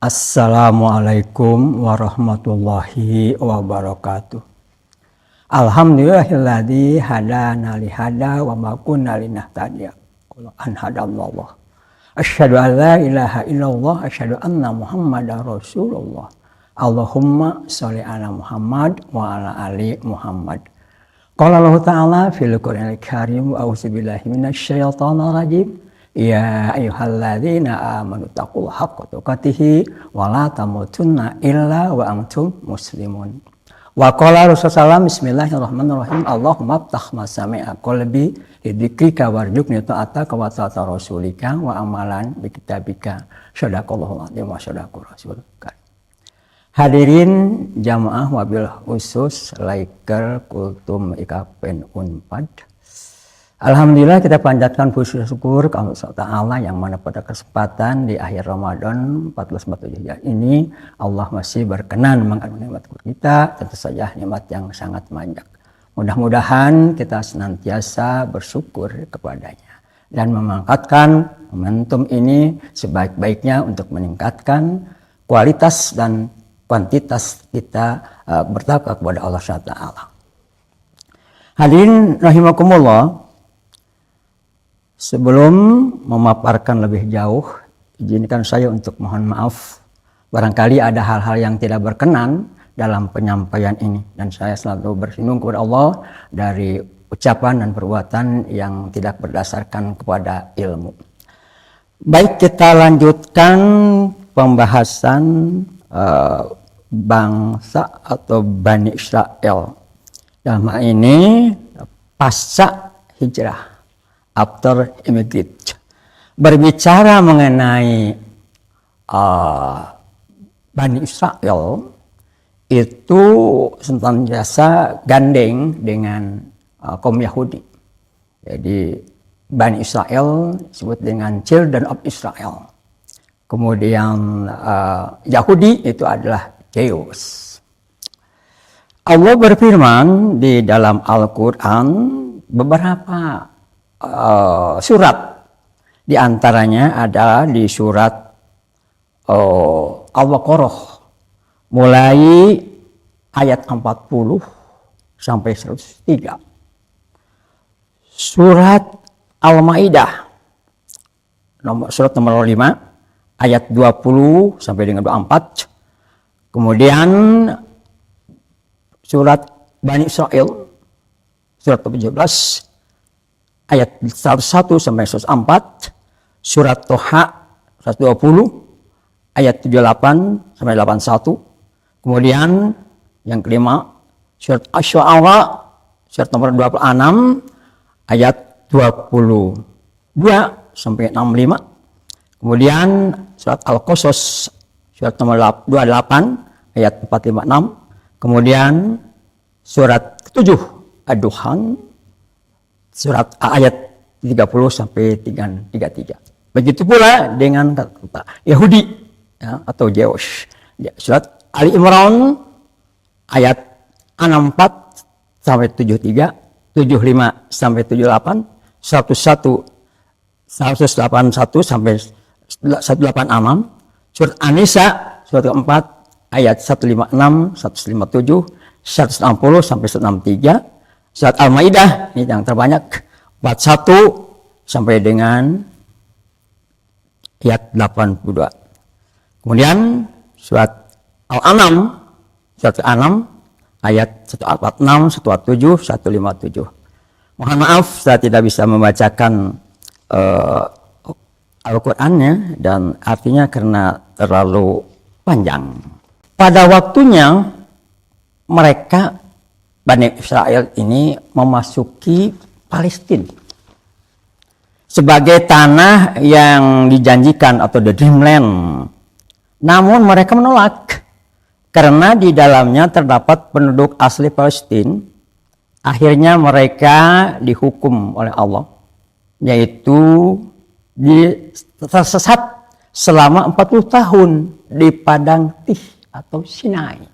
Assalamualaikum warahmatullahi wabarakatuh. Alhamdulillahilladzi hadana li hada wa ma kunna linahtadiya an hadallah. Asyhadu an la ilaha illallah, asyhadu anna Muhammadar Rasulullah. Allahumma sholli ala Muhammad wa ala ali Muhammad. Qala Allah Ta'ala fil Qur'anil Karim, a'udzubillahi minasyaitonir rajim. Ya ayyuhalladzina amanu taqullaha haqqa tuqatih wa la tamutunna illa wa antum muslimun. Wa qala Rasulullah bismillahirrahmanirrahim. Allahumma aftah masami'a qalbi lidzikrika warzuqni ta'ataka wa ta'ata rasulika wa amalan bi kitabika. Shadaqallahul azim wa shadaqur rasulika. Hadirin jamaah wabil khusus Laiker Kultum IKPN Unpad. Alhamdulillah kita panjatkan puji syukur ke Allah Ta'ala yang mana pada kesempatan di akhir Ramadan 1447 ini Allah masih berkenan menganugerahkan nikmat kita, tentu saja nikmat yang sangat banyak. Mudah-mudahan kita senantiasa bersyukur kepadanya dan memanfaatkan momentum ini sebaik-baiknya untuk meningkatkan kualitas dan kuantitas kita bertakwa kepada Allah Ta'ala. Hadirin rahimakumullah. Sebelum memaparkan lebih jauh, izinkan saya untuk mohon maaf. Barangkali ada hal-hal yang tidak berkenan dalam penyampaian ini. Dan saya selalu berlindung kepada Allah dari ucapan dan perbuatan yang tidak berdasarkan kepada ilmu. Baik, kita lanjutkan pembahasan bangsa atau Bani Israel. Dalam hal ini pasca hijrah. After immigrant, berbicara mengenai Bani Israel itu senantiasa gandeng dengan kaum Yahudi. Jadi Bani Israel disebut dengan Children of Israel. Kemudian Yahudi itu adalah Jews. Allah berfirman di dalam Al-Quran beberapa surat, di antaranya adalah di surat Al-Baqarah mulai ayat 40 sampai 103. Surat Al-Maidah surat nomor 5 ayat 20 sampai dengan 24. Kemudian surat Bani Israel surat 17 ayat 101 sampai 104, surat Toha 120 ayat 78 sampai 81. Kemudian yang kelima surat Asy-Syu'ara surat nomor 26 ayat 22 sampai 65. Kemudian surat Al-Qasas surat nomor 28 ayat 456. Kemudian surat ke-7 Ad-Dukhan surat ayat 30 sampai 33. Begitu pula dengan kata Yahudi ya, atau Jews. Surat Ali Imran ayat 64 sampai 73, 75 sampai 78, 101 181 sampai 186. Surat An-Nisa surat keempat ayat 156, 157, 160 sampai 163. Surat Al-Maidah ini yang terbanyak 41 sampai dengan ayat 82. Kemudian surat Al-An'am surat ke-6 ayat 146, 147, 157. Mohon maaf saya tidak bisa membacakan Al-Qur'annya dan artinya karena terlalu panjang. Pada waktunya mereka Bani Israel ini memasuki Palestina sebagai tanah yang dijanjikan atau the dreamland. Namun mereka menolak karena di dalamnya terdapat penduduk asli Palestina. Akhirnya mereka dihukum oleh Allah, yaitu tersesat selama 40 tahun di padang Tih atau Sinai.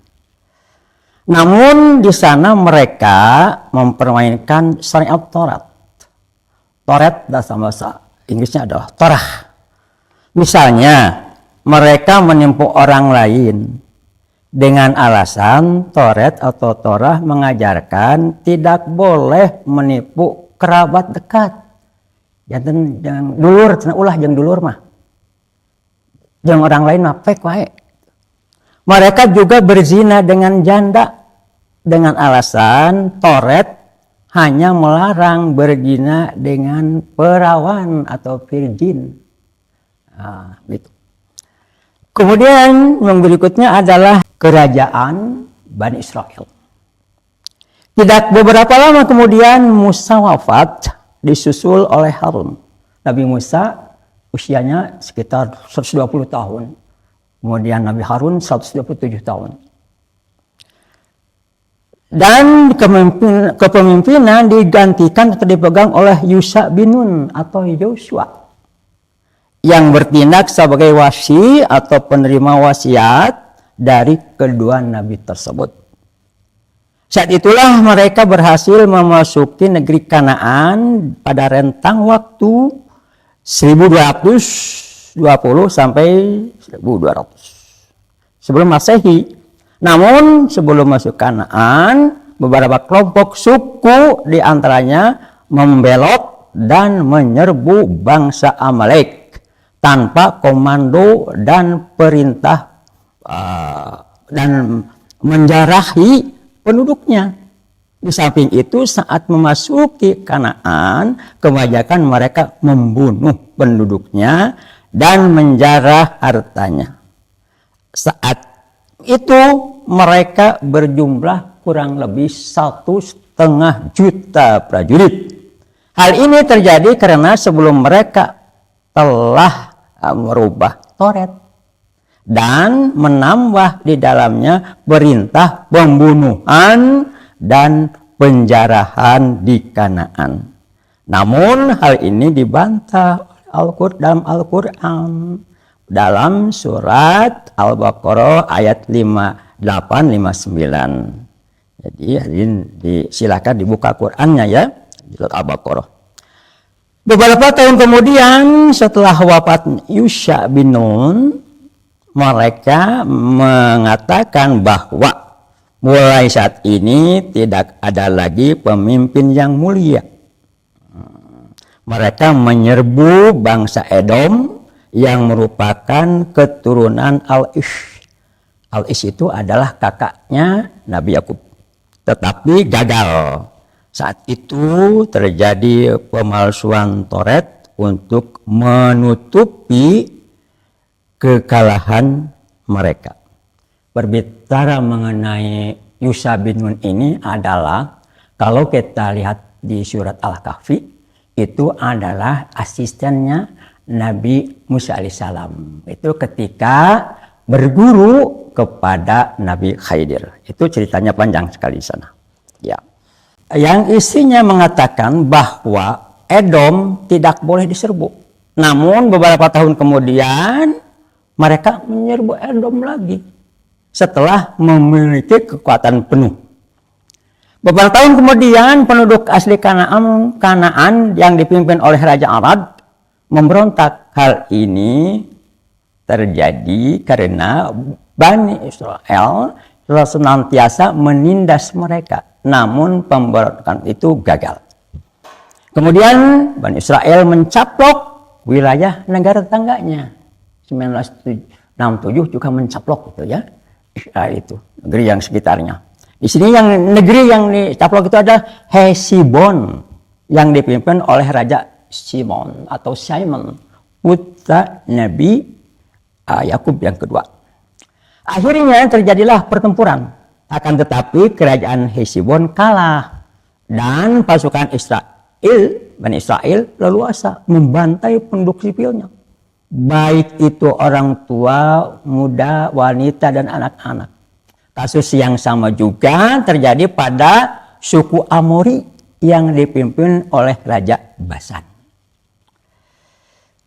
Namun di sana mereka mempermainkan syariat Taurat. Taurat bahasa Inggrisnya adalah Torah. Misalnya mereka menipu orang lain dengan alasan Toret atau Torah mengajarkan tidak boleh menipu kerabat dekat. Jangan dulur, jangan dulur mah. Jangan orang lain mah pek wae. Mereka juga berzina dengan janda dengan alasan Toret hanya melarang berzina dengan perawan atau virgin. Nah, gitu. Kemudian yang berikutnya adalah kerajaan Bani Israel. Tidak beberapa lama kemudian Musa wafat, disusul oleh Harun. Nabi Musa usianya sekitar 120 tahun. Kemudian Nabi Harun 127 tahun. Dan kepemimpinan digantikan atau dipegang oleh Yusha bin Nun atau Yosua, yang bertindak sebagai wasi atau penerima wasiat dari kedua nabi tersebut. Saat itulah mereka berhasil memasuki negeri Kanaan pada rentang waktu 1220 sampai 1200 sebelum Masehi. Namun sebelum masuk Kanaan, beberapa kelompok suku di antaranya membelot dan menyerbu bangsa Amalek tanpa komando dan perintah dan menjarahi penduduknya. Di samping itu saat memasuki Kanaan, kebanyakan mereka membunuh penduduknya dan menjarah hartanya. Saat itu mereka berjumlah kurang lebih 1,5 juta prajurit. Hal ini terjadi karena sebelum mereka telah merubah Toret dan menambah di dalamnya perintah pembunuhan dan penjarahan di Kanaan. Namun hal ini dibantah dalam Al-Quran dalam surat Al-Baqarah ayat 58-59. Jadi silakan dibuka Qurannya ya, di surat Al-Baqarah. Beberapa tahun kemudian setelah wafat Yusha bin Nun, mereka mengatakan bahwa mulai saat ini tidak ada lagi pemimpin yang mulia. Mereka menyerbu bangsa Edom yang merupakan keturunan Al-Ish. Al-Ish itu adalah kakaknya Nabi Yakub, tetapi gagal. Saat itu terjadi pemalsuan Toret untuk menutupi kekalahan mereka. Berbicara mengenai Yusha bin Nun ini adalah, kalau kita lihat di surat Al-Kahfi, itu adalah asistennya Nabi Musa alaihissalam. Itu ketika berguru kepada Nabi Khidir. Itu ceritanya panjang sekali di sana. Ya. Yang isinya mengatakan bahwa Edom tidak boleh diserbu. Namun beberapa tahun kemudian mereka menyerbu Edom lagi setelah memiliki kekuatan penuh. Beberapa tahun kemudian penduduk asli Kanaan yang dipimpin oleh Raja Arad memberontak. Hal ini terjadi karena Bani Israel senantiasa menindas mereka. Namun pemberontakan itu gagal. Kemudian Bani Israel mencaplok wilayah negara tetangganya. 1967 juga mencaplok gitu ya. Israel itu, negeri yang sekitarnya. Di sini yang negeri yang dicaplok itu ada Hesibon yang dipimpin oleh Raja Simon atau Simon, putra Nabi Yakub yang kedua. Akhirnya terjadilah pertempuran. Akan tetapi kerajaan Hesibon kalah dan pasukan Bani Israel leluasa membantai penduduk sipilnya. Baik itu orang tua, muda, wanita, dan anak-anak. Kasus yang sama juga terjadi pada suku Amori yang dipimpin oleh Raja Basan.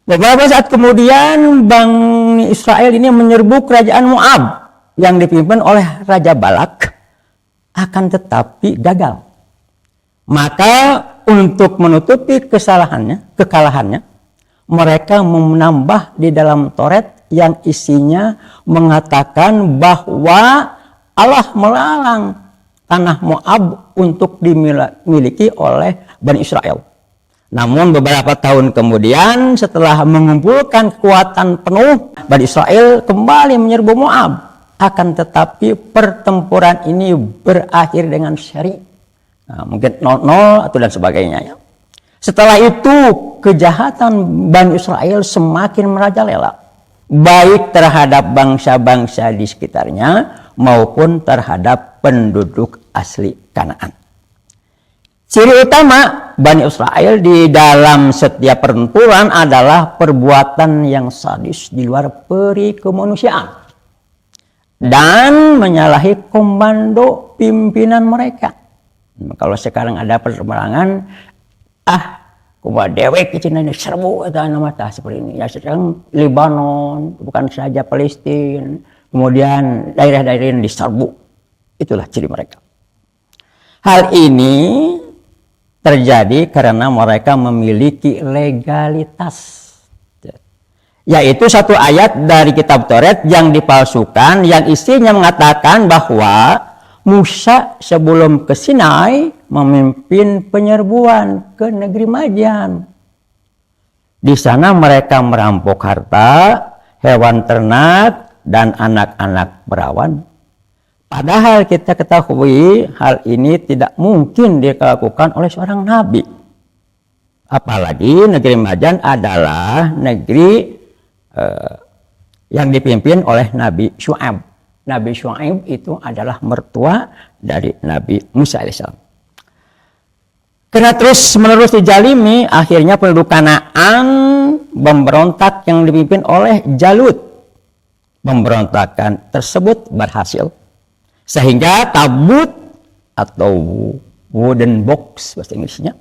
Beberapa saat kemudian Bani Israel ini menyerbu kerajaan Moab yang dipimpin oleh Raja Balak, akan tetapi gagal. Maka untuk menutupi kekalahannya, mereka menambah di dalam Toret yang isinya mengatakan bahwa Allah melarang tanah Moab untuk dimiliki oleh Bani Israel. Namun beberapa tahun kemudian setelah mengumpulkan kekuatan penuh, Bani Israel kembali menyerbu Moab. Akan tetapi pertempuran ini berakhir dengan seri. Nah, mungkin 0-0 atau dan sebagainya ya. Setelah itu kejahatan Bani Israel semakin merajalela, baik terhadap bangsa-bangsa di sekitarnya maupun terhadap penduduk asli Kanaan. Ciri utama Bani Israel di dalam setiap pertempuran adalah perbuatan yang sadis di luar peri kemanusiaan dan menyalahi komando pimpinan mereka. Kalau sekarang ada peperangan, kumaha dewek ke Cina ini serbu atau nama tah seperti ini. Ya sekarang Lebanon, bukan saja Palestina, kemudian daerah-daerah yang diserbu. Itulah ciri mereka. Hal ini terjadi karena mereka memiliki legalitas. Yaitu satu ayat dari kitab Taurat yang dipalsukan, yang isinya mengatakan bahwa Musa sebelum ke Sinai memimpin penyerbuan ke negeri Madian. Di sana mereka merampok harta, hewan ternak, dan anak-anak perawan. Padahal kita ketahui hal ini tidak mungkin dilakukan oleh seorang nabi. Apalagi negeri Madian adalah negeri yang dipimpin oleh Nabi Syuaib. Nabi Syuaib itu adalah mertua dari Nabi Musa alaihissalam. Karena terus-menerus dijalimi, akhirnya penduduk Kanaan memberontak yang dipimpin oleh Jalut. Pemberontakan tersebut berhasil. Sehingga tabut atau wooden box bahasa Inggrisnya,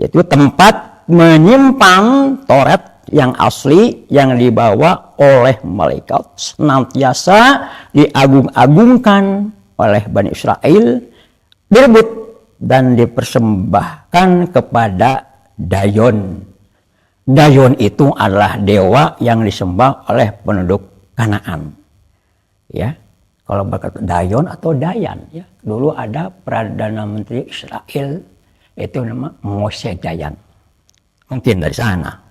yaitu tempat menyimpan Taurat yang asli yang dibawa oleh malaikat senantiasa diagung-agungkan oleh Bani Israel, direbut dan dipersembahkan kepada Dayon. Dayon itu adalah dewa yang disembah oleh penduduk Kanaan. Ya, kalau berkata Dayon atau Dayan, ya, dulu ada Perdana Menteri Israel itu nama Moshe Dayan. Mungkin dari sana.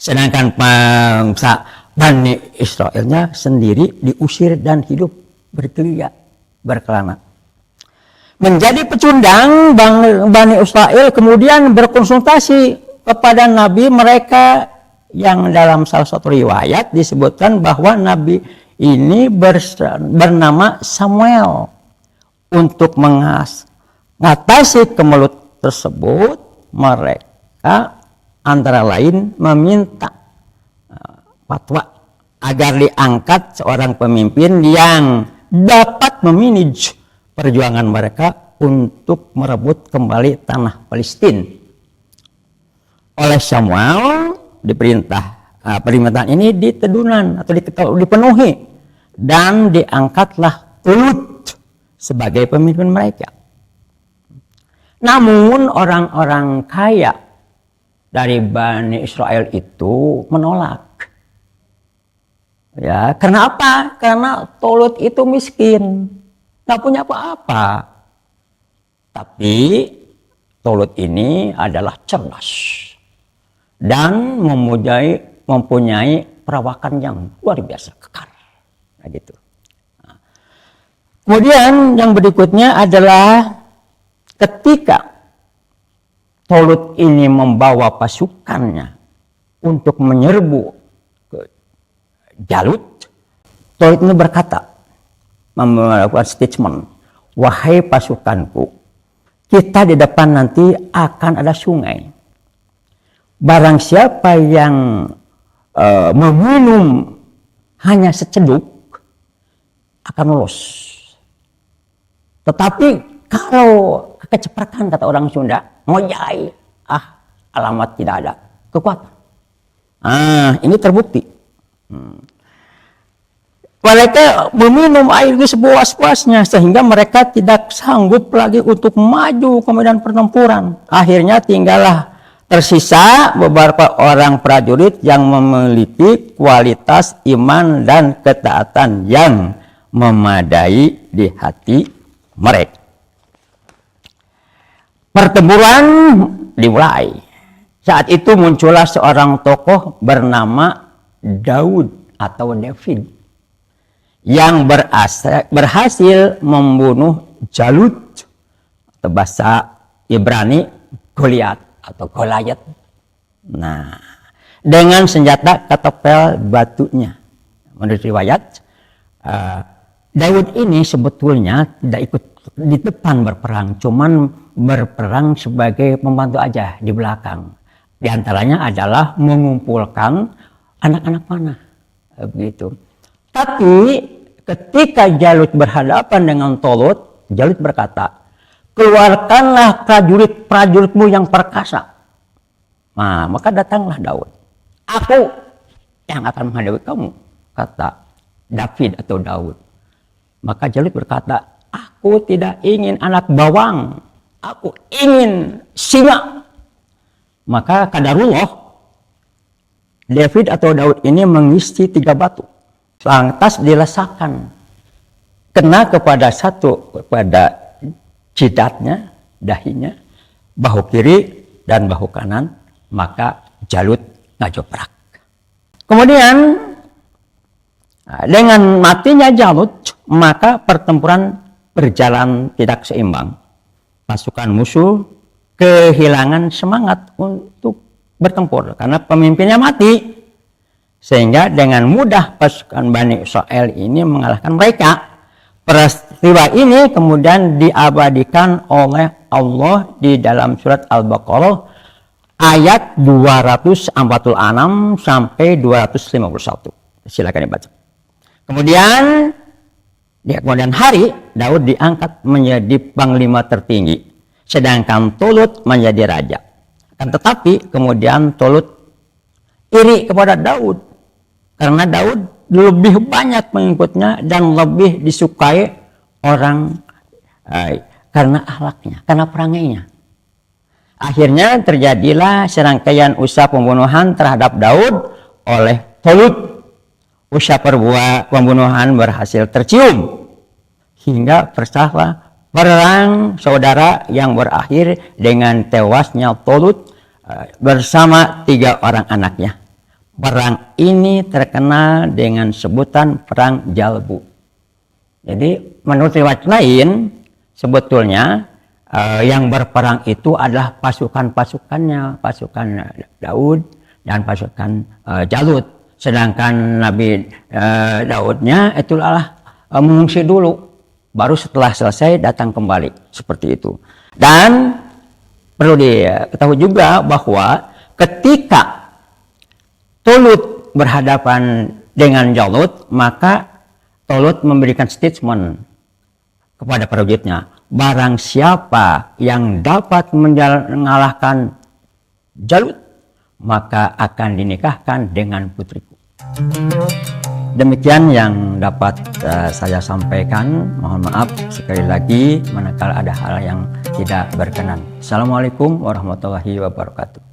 Sedangkan bangsa Bani Israelnya sendiri diusir dan hidup bergerilya, berkelana. Menjadi pecundang, Bani Israel kemudian berkonsultasi kepada nabi mereka yang dalam salah satu riwayat disebutkan bahwa nabi ini bernama Samuel. Untuk mengatasi kemelut tersebut, mereka antara lain meminta fatwa agar diangkat seorang pemimpin yang dapat memanage perjuangan mereka untuk merebut kembali tanah Palestina. Oleh Samuel permintaan ini ditedunan atau dipenuhi dan diangkatlah Talut sebagai pemimpin mereka. Namun orang-orang kaya dari Bani Israel itu menolak. Ya, karena apa? Karena Talut itu miskin, nggak punya apa-apa. Tapi Talut ini adalah cerdas dan mempunyai perawakan yang luar biasa, kekar. Nah, gitu. Nah. Kemudian yang berikutnya adalah ketika Talut ini membawa pasukannya untuk menyerbu ke Jalut, Talut ini berkata, melakukan statement, wahai pasukanku, kita di depan nanti akan ada sungai. Barang siapa yang meminum hanya seceduk akan lolos. Tetapi kalau kecepatan, kata orang Sunda, ngojai, alamat tidak ada kekuatan. Ini terbukti. Mereka meminum air ini sepuas-puasnya sehingga mereka tidak sanggup lagi untuk maju ke medan pertempuran. Akhirnya tinggallah Tersisa beberapa orang prajurit yang memiliki kualitas iman dan ketaatan yang memadai di hati mereka. Pertempuran dimulai. Saat itu muncullah seorang tokoh bernama Daud atau David yang berhasil membunuh Jalut atau bahasa Ibrani Goliat atau Goliat. Nah, dengan senjata ketopel batunya. Menurut riwayat, Daud ini sebetulnya tidak ikut di depan berperang, cuman berperang sebagai pembantu aja di belakang. Di antaranya adalah mengumpulkan anak-anak panah, begitu. Tapi ketika Jalut berhadapan dengan Tolut, Jalut berkata, keluarkanlah prajurit-prajuritmu yang perkasa. Nah, maka datanglah Daud. Aku yang akan menghadapi kamu, kata David atau Daud. Maka Jalut berkata, aku tidak ingin anak bawang, aku ingin singa. Maka kadarullah, David atau Daud ini mengisi 3 batu. Lantas dilesakan, kena kepada jidatnya, dahinya, bahu kiri dan bahu kanan, maka Jalut ngajoprak. Kemudian dengan matinya Jalut, maka pertempuran berjalan tidak seimbang. Pasukan musuh kehilangan semangat untuk bertempur karena pemimpinnya mati, sehingga dengan mudah pasukan Bani Israel ini mengalahkan mereka. Peristiwa ini kemudian diabadikan oleh Allah di dalam surat Al-Baqarah ayat 246 sampai 251. Silakan dibaca. Kemudian di kemudian hari Daud diangkat menjadi panglima tertinggi, sedangkan Tolut menjadi raja. Akan tetapi kemudian Tolut iri kepada Daud karena Daud lebih banyak pengikutnya dan lebih disukai orang karena akhlaknya, karena perangainya. Akhirnya terjadilah serangkaian usaha pembunuhan terhadap Daud oleh Tolut. Usaha pembunuhan berhasil tercium hingga persahlah perang saudara yang berakhir dengan tewasnya Tolut bersama 3 orang anaknya. Perang ini terkenal dengan sebutan Perang Jalbu. Jadi menurut riwayat lain, sebetulnya yang berperang itu adalah pasukan-pasukannya, pasukan Daud dan pasukan Jalut. Sedangkan Nabi Daudnya itulah mengungsi dulu, baru setelah selesai datang kembali, seperti itu. Dan perlu diketahui juga bahwa ketika Tolut berhadapan dengan Jalut, maka Tolut memberikan statement kepada prajuritnya, barang siapa yang dapat mengalahkan Jalut, maka akan dinikahkan dengan putriku. Demikian yang dapat saya sampaikan. Mohon maaf sekali lagi manakala ada hal yang tidak berkenan. Assalamualaikum warahmatullahi wabarakatuh.